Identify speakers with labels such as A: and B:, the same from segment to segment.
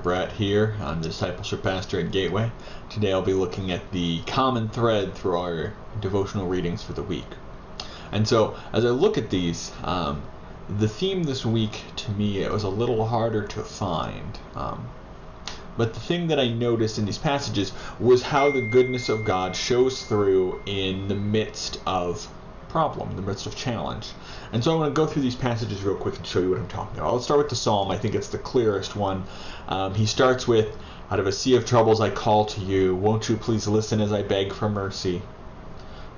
A: Brett here. I'm the Discipleship Pastor at Gateway. Today I'll be looking at the common thread through our devotional readings for the week. And so as I look at these, the theme this week to me, it was a little harder to find. But the thing that I noticed in these passages was how the goodness of God shows through in the midst of problem, in the midst of challenge. And so I want to go through these passages real quick and show you what I'm talking about. Let's start with the Psalm. I think it's the clearest one. He starts with, "Out of a sea of troubles I call to you. Won't you please listen as I beg for mercy?"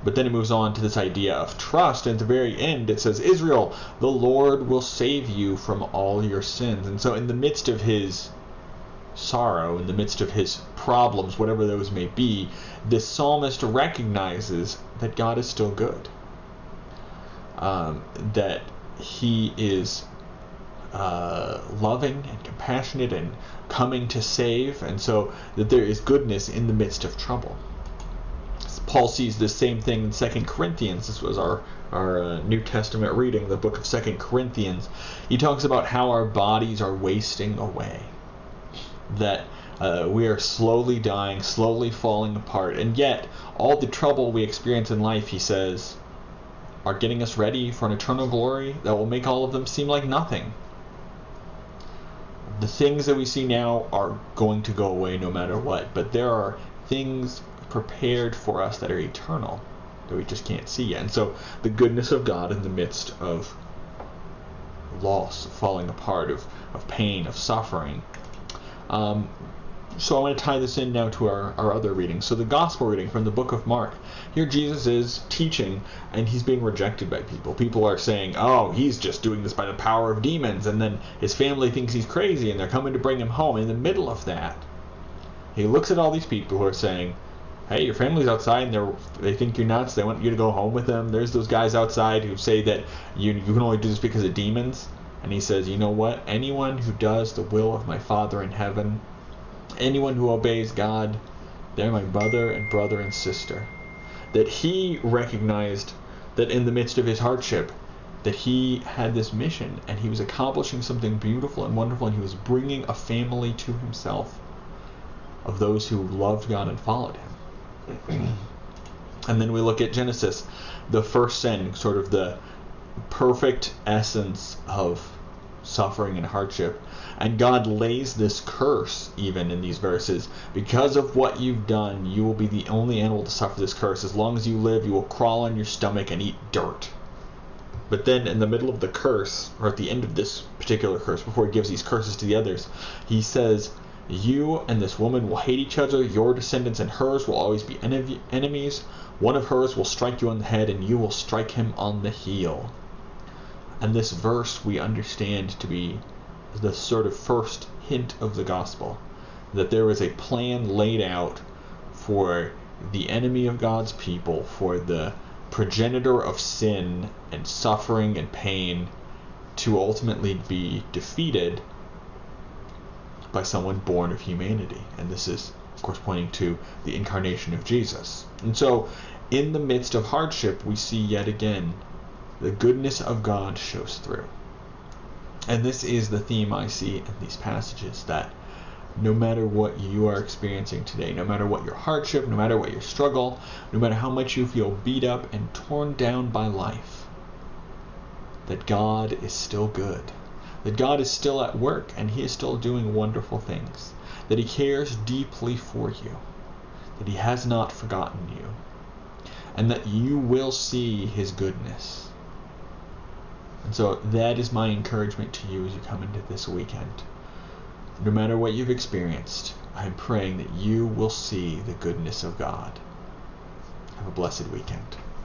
A: But then it moves on to this idea of trust. And at the very end it says, "Israel, the Lord will save you from all your sins." And so in the midst of his sorrow, in the midst of his problems, whatever those may be, this psalmist recognizes that God is still good. That he is loving and compassionate and coming to save, and so that there is goodness in the midst of trouble. Paul sees the same thing in 2 Corinthians. This was our New Testament reading, the book of 2 Corinthians. He talks about how our bodies are wasting away, that we are slowly dying, slowly falling apart, and yet all the trouble we experience in life, he says, are getting us ready for an eternal glory that will make all of them seem like nothing. The things that we see now are going to go away no matter what, but there are things prepared for us that are eternal that we just can't see yet. And so the goodness of God in the midst of loss, falling apart, of pain, of suffering. So I want to tie this in now to our other reading. So the gospel reading from the book of Mark. Here Jesus is teaching, and he's being rejected by people. People are saying, oh, he's just doing this by the power of demons. And then his family thinks he's crazy, and they're coming to bring him home. In the middle of that, he looks at all these people who are saying, hey, your family's outside, and they think you're nuts. They want you to go home with them. There's those guys outside who say that you can only do this because of demons. And he says, you know what? Anyone who does the will of my Father in heaven, anyone who obeys God, they're my brother and sister. That he recognized that in the midst of his hardship, that he had this mission, and he was accomplishing something beautiful and wonderful, and he was bringing a family to himself of those who loved God and followed him. And then we look at Genesis, the first sin, sort of the perfect essence of suffering and hardship. And God lays this curse even in these verses. Because of what you've done, you will be the only animal to suffer this curse. As long as you live, you will crawl on your stomach and eat dirt. But then in the middle of the curse, or at the end of this particular curse, before he gives these curses to the others, he says, you and this woman will hate each other. Your descendants and hers will always be enemies. One of hers will strike you on the head, and you will strike him on the heel. And this verse we understand to be the sort of first hint of the gospel, that there is a plan laid out for the enemy of God's people, for the progenitor of sin and suffering and pain, to ultimately be defeated by someone born of humanity. And this is, of course, pointing to the incarnation of Jesus. And so in the midst of hardship, we see yet again the goodness of God shows through. And this is the theme I see in these passages, that no matter what you are experiencing today, no matter what your hardship, no matter what your struggle, no matter how much you feel beat up and torn down by life, that God is still good, that God is still at work, and he is still doing wonderful things, that he cares deeply for you, that he has not forgotten you, and that you will see his goodness. And so that is my encouragement to you as you come into this weekend. No matter what you've experienced, I'm praying that you will see the goodness of God. Have a blessed weekend.